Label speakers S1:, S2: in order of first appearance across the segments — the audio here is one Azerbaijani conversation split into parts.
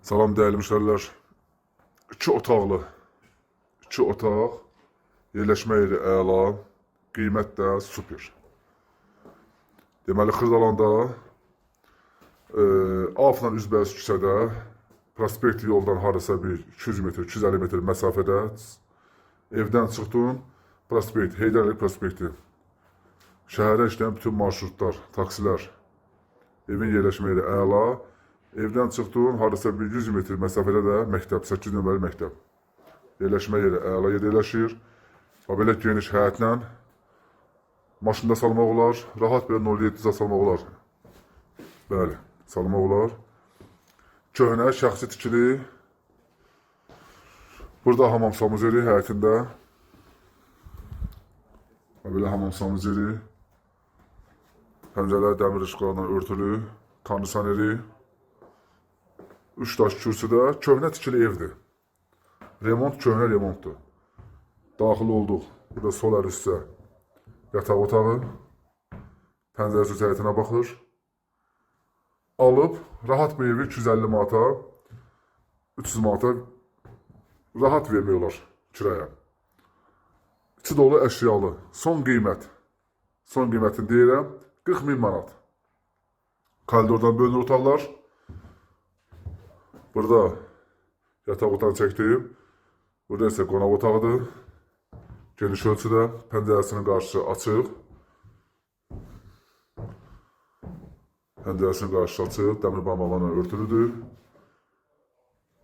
S1: Salam değerli müşteriler. 2 otaqlı, 2 otaq, yerləşmə yeri əla, qiymət də super. Deməli, Xırdalanda Afla üzbəüz küçədə, prospekt yoldan harasa bir 200 metr, 250 metr məsafədə evdən çıxdın, prospekt, Heydər Əliyev prospekti. Şəhərə işləyən bütün marşrutlar, taksilər, evin yerləşmə yeri əla. Evdən çıxdın, harasa bir 100 metr məsafədə də məktəb, 8 nömrəli məktəb. Yerləşmə yeri əla yerdə yerləşir. Belə geniş həyətlə maşında salmaq olar, rahat belə 07-də salmaq olar. Bəli, salmaq olar. Köhnə, şəxsi tikili. Burada hamam sanuzeli həyətində. Belə hamam sanuzeli. Pəncərələr dəmir işıqlarla örtülü. Kondisioneri. 3 daş kürsüdə köhnə tikili evdir. Remont köhnə remontdur. Daxil olduq. Burada sol əl üstə yataq otağı. Pəncərəsi həyətinə baxır. Alıb rahat bir evi 250 manata, 300 manata rahat vermək olar kiraya. İçi dolu əşyalı. Son qiymət. Son qiymətini deyirəm 40.000 manat. Koridordan bölünür otaqlar. Burada yataq otağı çəkdim. Burada isə qonaq otağıdır. Geniş ölçüdə. Pəncərəsinin qarşısı açıq. Pəncərəsinin qarşısı açıq. Dəmir barmaqlarla örtülüdür.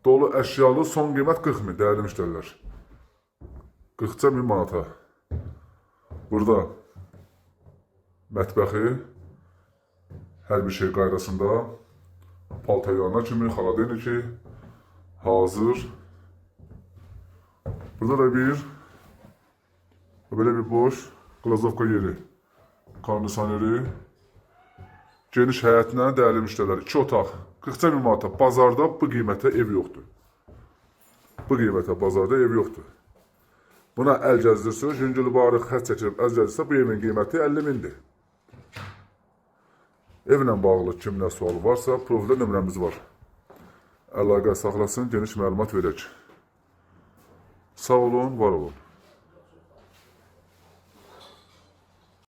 S1: Dolu əşyalı son qiymət 40.000 dəyərli müştərilər. 40.000 manata. Burada mətbəxi hər bir şey qaydasında. Paltaryana kimi, xaladeniki hazır. Burada da belə bir boş qlazovka yeri. Kondisioneri. Geniş həyətinə dəyərli müştərilər. 2 otaq. 40.000 manata. Bazarda bu qiymətə ev yoxdur. Bu qiymətə bazarda ev yoxdur. Buna əl gəzdirsiniz. Yüngül barıq xət çəkilib əl gəzdirsə bu evin qiyməti 50.000-dir. Evlə bağlı kimlə sualı varsa, profildə nömrəmiz var. Əlaqə saxlasın, geniş məlumat verək. Sağ olun, var olun.